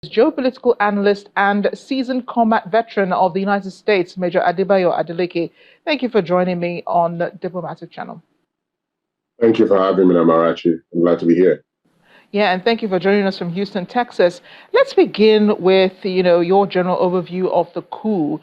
geopolitical analyst and seasoned combat veteran of the United States, Major Adebayo Adeleke. Thank you for joining me on the Diplomatic Channel. Thank you for having me, Namarachi. I'm glad to be here. Yeah, and thank you for joining us from Houston, Texas. Let's begin with, your general overview of the coup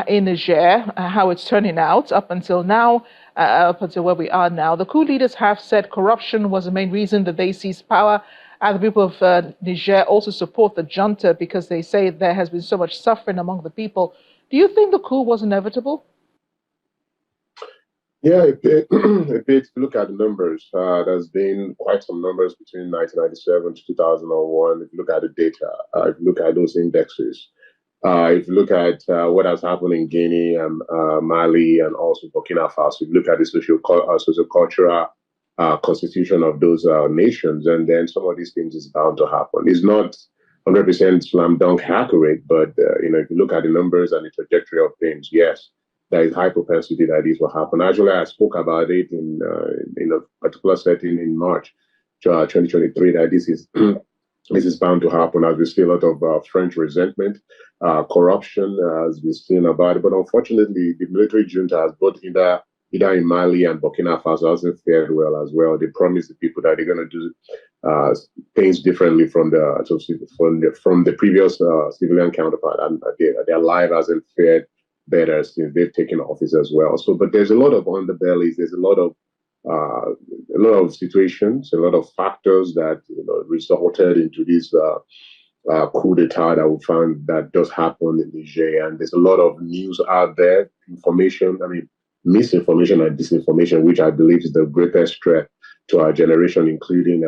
in Niger, how it's turning out up until now, up until where we are now. The coup leaders have said corruption was the main reason that they seized power. And the people of Niger also support the junta because they say there has been so much suffering among the people. Do you think the coup was inevitable? Yeah, if you look at the numbers, there's been quite some numbers between 1997 to 2001. If you look at the data, if you look at those indexes, if you look at what has happened in Guinea and Mali and also Burkina Faso, if you look at the socio-cultural constitution of those nations, and then some of these things is bound to happen. It's not 100% slam dunk accurate, but if you look at the numbers and the trajectory of things, yes, there is high propensity that this will happen. Actually, I spoke about it in a particular setting in March 2023 that this is this is bound to happen as we see a lot of French resentment, corruption as we've seen about it. But unfortunately, the military junta has both either in Mali and Burkina Faso hasn't fared well as well. They promise the people that they're going to do things differently from the previous civilian counterpart, and their life hasn't fared better since they've taken office as well. So, but there's a lot of underbellies. There's a lot of situations, a lot of factors that resulted into this coup d'état that we found that does happen in Niger. And there's a lot of news out there, information. I mean, misinformation and disinformation, which I believe is the greatest threat to our generation, including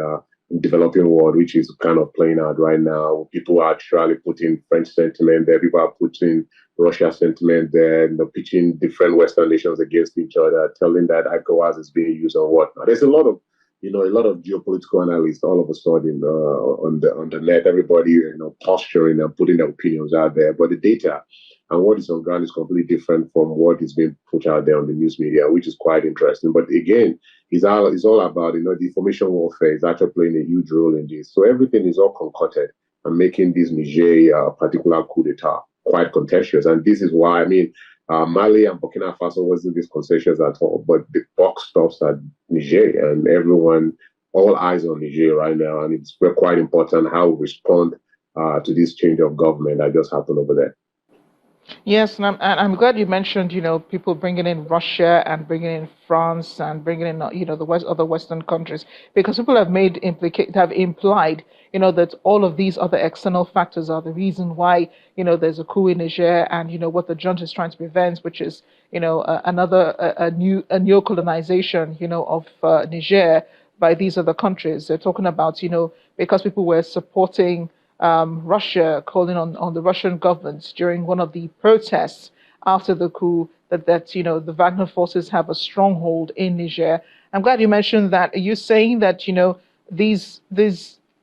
developing world, which is kind of playing out right now. People are actually putting French sentiment there. People are putting Russia sentiment there, pitching different Western nations against each other, telling that ECOWAS is being used or whatnot. There's a lot of, a lot of geopolitical analysts all of a sudden on the net. Everybody, posturing and putting their opinions out there, but the data and what is on ground is completely different from what is being put out there on the news media, which is quite interesting. But again, it's all about, the information warfare is actually playing a huge role in this. So everything is all concocted and making this Niger particular coup d'etat quite contentious. And this is why, Mali and Burkina Faso wasn't this contentious at all, but the buck stops at Niger, and everyone, all eyes on Niger right now. And it's quite important how we respond to this change of government that just happened over there. Yes, and I'm glad you mentioned, people bringing in Russia and bringing in France and bringing in, other Western countries, because people have implied, that all of these other external factors are the reason why, there's a coup in Niger and, what the junta is trying to prevent, which is, a new colonization, of Niger by these other countries. They're talking about, because people were supporting Russia, calling on the Russian government during one of the protests after the coup that the Wagner forces have a stronghold in Niger. I'm glad you mentioned that. Are you saying that these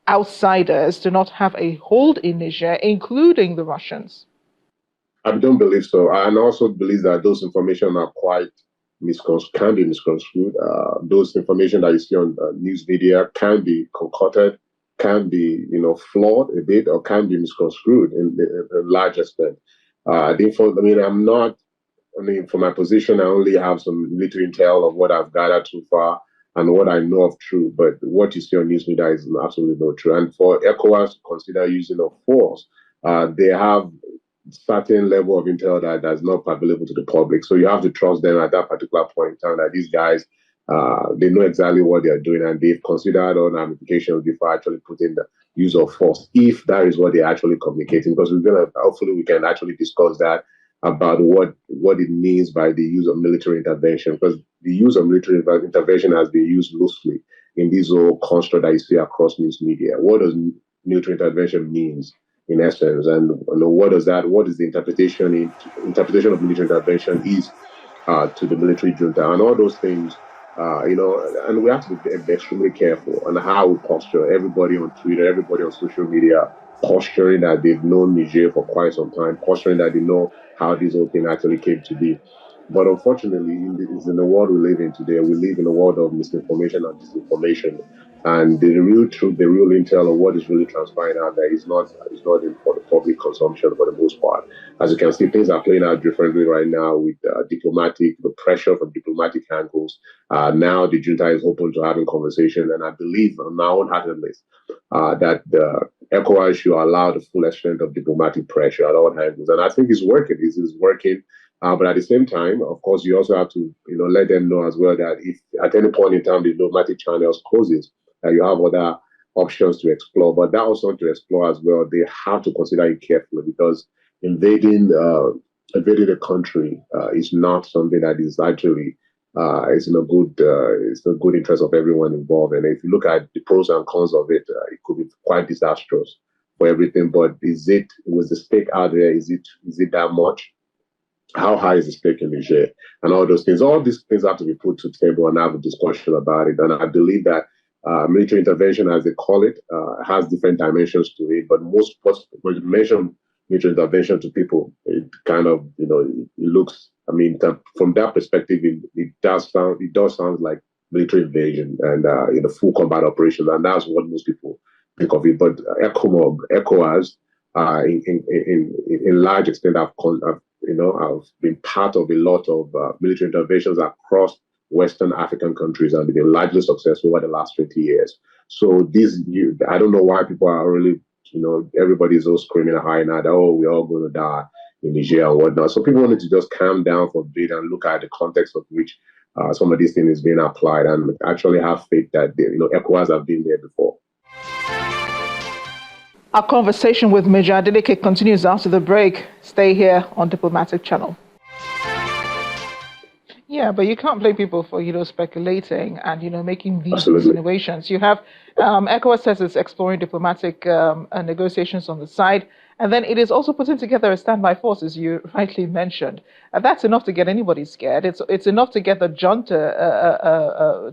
outsiders do not have a hold in Niger, including the Russians? I don't believe so, and also believe that those information are quite can be misconstrued. Those information that you see on news media can be concocted, can be flawed a bit, or can be misconstrued in a large extent. I'm not. For my position, I only have some little intel of what I've gathered so far and what I know of true. But what you see on news media is absolutely not true. And for ECOWAS to consider using of force, they have certain level of intel that's not available to the public. So you have to trust them at that particular point in time that these guys, they know exactly what they are doing, and they've considered all ramifications before actually putting the use of force, if that is what they're actually communicating. Because hopefully we can actually discuss that about what it means by the use of military intervention, because the use of military intervention has been used loosely in this whole construct that you see across news media. What does military intervention means in essence, and what is the interpretation of military intervention is to the military junta and all those things. And we have to be extremely careful on how we posture. Everybody on Twitter, everybody on social media, posturing that they've known Niger for quite some time, posturing that they know how this whole thing actually came to be. But unfortunately, in the world we live in today, we live in a world of misinformation and disinformation. And the real truth, the real intel of what is really transpiring out there is not in for the public consumption for the most part. As you can see, things are playing out differently right now with the pressure from diplomatic angles. Now the junta is open to having conversation, and I believe on my own heartedly that the ECOWAS should allow the full extent of diplomatic pressure at all angles, and I think it's working. It's working. But at the same time, of course, you also have to, let them know as well that if at any point in time the diplomatic channels closes, you have other options to explore. But that also to explore as well, they have to consider it carefully because invading invading a country is not something that is actually it's in a good interest of everyone involved. And if you look at the pros and cons of it, it could be quite disastrous for everything. But was the stake out there? Is it that much? How high is the stake in Niger? And all those things. All these things have to be put to the table and have a discussion about it. And I believe that military intervention, as they call it, has different dimensions to it. But when you mention military intervention to people, it kind of, it looks. I mean, from that perspective, it does sound like military invasion and full combat operations, and that's what most people think of it. But ECOWAS, in large extent, have been part of a lot of military interventions across Western African countries, and they've been largely successful over the last 20 years. So I don't know why people are really, everybody's all screaming high now that, oh, we're all going to die in Niger and whatnot. So people wanted to just calm down for a bit and look at the context of which some of these things is being applied and actually have faith that ECOWAS have been there before. Our conversation with Major Adeleke continues after the break. Stay here on Diplomatic Channel. Yeah, but you can't blame people for, speculating and, making these Absolutely. insinuations. You have ECOWAS says it's exploring diplomatic negotiations on the side, and then it is also putting together a standby force, as you rightly mentioned. And that's enough to get anybody scared. It's enough to get the junta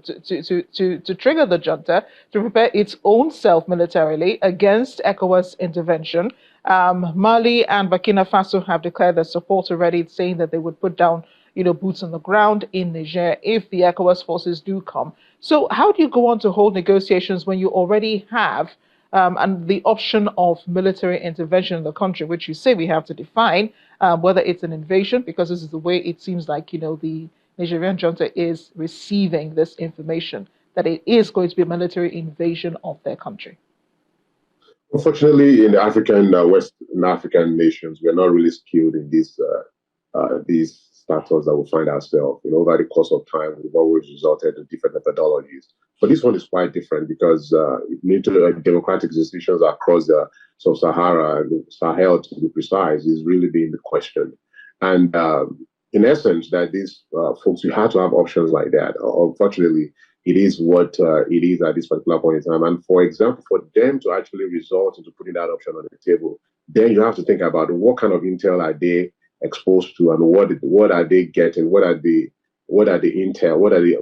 to trigger the junta to prepare its own self militarily against ECOWAS intervention. Mali and Burkina Faso have declared their support already, saying that they would put down boots on the ground in Niger if the ECOWAS forces do come. So how do you go on to hold negotiations when you already have and the option of military intervention in the country, which you say we have to define whether it's an invasion, because this is the way it seems like, the Nigerian junta is receiving this information, that it is going to be a military invasion of their country? Unfortunately, in the West African nations, we are not really skilled in these status that we find ourselves. Over the course of time, we've always resorted to different methodologies. But this one is quite different because democratic institutions across the sub-Sahara, Sahel to be precise, is really being the question. And in essence, that these folks, you have to have options like that. Unfortunately, it is what it is at this particular point in time. And for example, for them to actually resort into putting that option on the table, then you have to think about what kind of intel are they exposed to, and what are they getting? What are the intel? What are the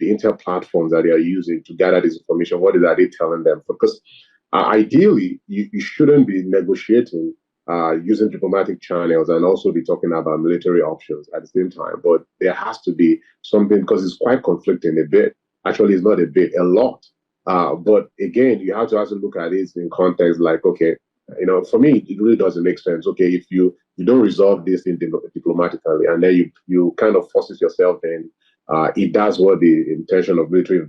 intel platforms that they are using to gather this information? Are they telling them? Because ideally, you shouldn't be negotiating using diplomatic channels and also be talking about military options at the same time. But there has to be something because it's quite conflicting a bit. Actually, it's not a bit, a lot. But again, you have to also look at it in context like, okay, for me, it really doesn't make sense. Okay, if you don't resolve this thing diplomatically, and then you kind of forces yourself in, it does what the intention of military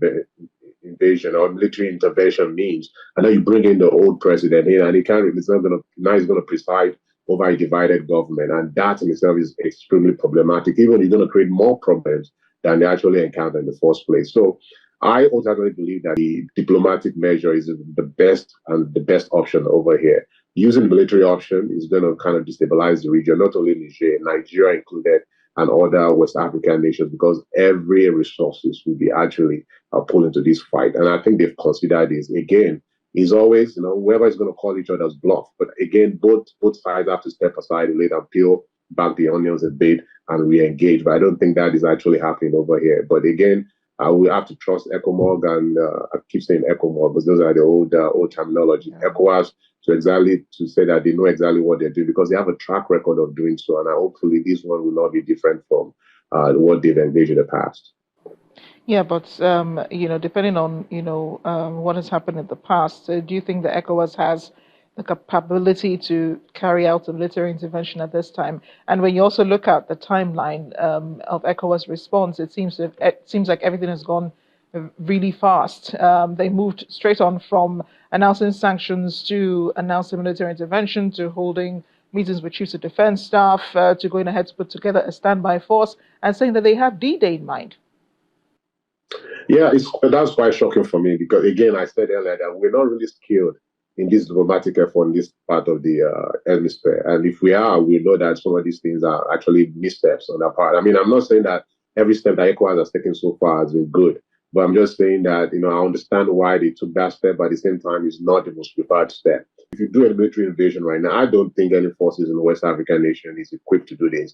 invasion or military intervention means, and then you bring in the old president in, and it's not gonna now he's gonna preside over a divided government, and that in itself is extremely problematic. Even you're gonna create more problems than they actually encounter in the first place. So I ultimately believe that the diplomatic measure is the best option over here. Using military option is going to kind of destabilize the region, not only Nigeria included, and other West African nations, because every resources will be actually pulled into this fight. And I think they've considered this. Again, is always, whoever is going to call each other's bluff. But again, both sides have to step aside and let them peel back the onions a bit and re-engage. But I don't think that is actually happening over here. But again, we have to trust ECOMOG, and I keep saying ECOMOG because those are the old terminology. ECOWAS to say that they know exactly what they're doing because they have a track record of doing so, and hopefully this one will not be different from what they've engaged in the past. Yeah, but depending on what has happened in the past, do you think that ECOWAS has the capability to carry out a military intervention at this time? And when you also look at the timeline of ECOWAS response, it seems like everything has gone really fast. They moved straight on from announcing sanctions to announcing military intervention to holding meetings with chiefs of defense staff to going ahead to put together a standby force and saying that they have D-Day in mind. Yeah, that's quite shocking for me because again, I said earlier that we're not really skilled in this diplomatic effort in this part of the hemisphere, and if we are, we know that some of these things are actually missteps on our part. I mean, I'm not saying that every step that ECOWAS has taken so far has been good, but I'm just saying that I understand why they took that step, but at the same time, it's not the most preferred step. If you do a military invasion right now, I don't think any forces in the West African nation is equipped to do this.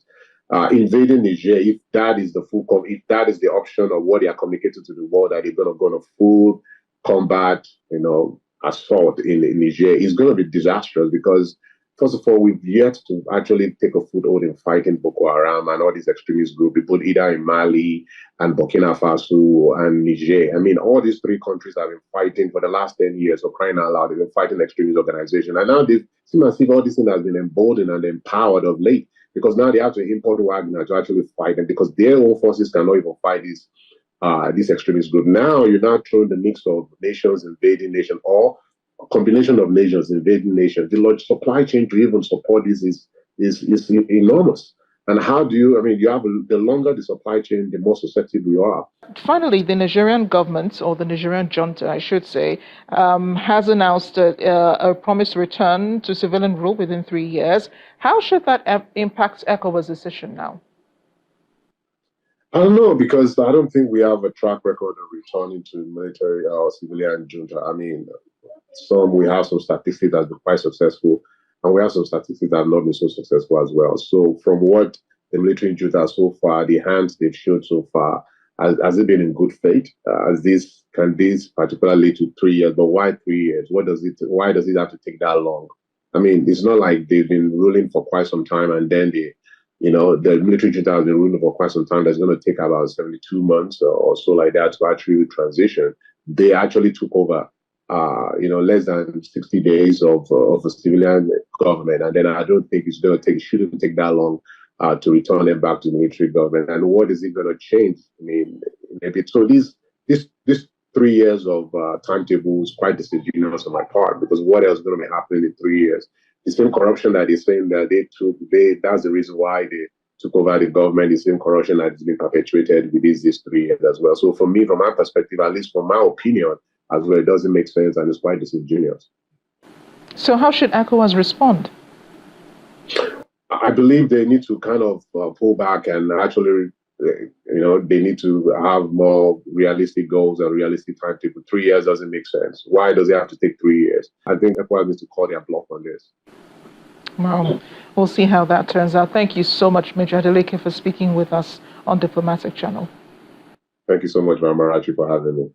Invading Niger, if that is if that is the option of what they are communicating to the world, that they're going to go on a full combat, assault in Niger, is going to be disastrous because, first of all, we've yet to actually take a foothold in fighting Boko Haram and all these extremist groups, people either in Mali and Burkina Faso and Niger. I mean, all these three countries have been fighting for the last 10 years, for crying out loud. They've been fighting extremist organizations. And now they seem as if all this thing has been emboldened and empowered of late because now they have to import Wagner to actually fight them because their own forces cannot even fight this extremist group. Now you're not throwing the mix of nations invading nation or a combination of nations invading nations. The supply chain to even support this is enormous. And how do you? I mean, you have the longer the supply chain, the more susceptible you are. Finally, the Nigerian government, or the Nigerian junta, I should say, has announced a promised return to civilian rule within 3 years. How should that impact ECOWAS' decision now? I don't know because I don't think we have a track record of returning to military or civilian junta. I mean, we have some statistics that have been quite successful, and we have some statistics that have not been so successful as well. So, from what the military junta so far, the hands they've shown so far, has it been in good faith? Can this particularly lead to 3 years? But why 3 years? What does it? Why does it have to take that long? I mean, it's not like they've been ruling for quite some time, and then the military junta has been ruling for quite some time. That's going to take about 72 months or so like that to actually transition. They actually took over less than 60 days of a civilian government. And then I don't think it shouldn't take that long to return them back to the military government. And what is it going to change? I mean, maybe so this 3 years of timetable is quite disingenuous on my part because what else is going to be happening in 3 years? The same corruption that they're saying that that's the reason why they took over the government, the same corruption that has been perpetuated with these 3 years as well. So for me, from my perspective, at least from my opinion, as well, it doesn't make sense and it's quite disingenuous. So, how should ECOWAS respond? I believe they need to kind of pull back and actually, they need to have more realistic goals and realistic timetable. 3 years doesn't make sense. Why does it have to take 3 years? I think ECOWAS needs to call their bluff on this. Well, we'll see how that turns out. Thank you so much, Major Adeleke, for speaking with us on Diplomatic Channel. Thank you so much, Marachi, for having me.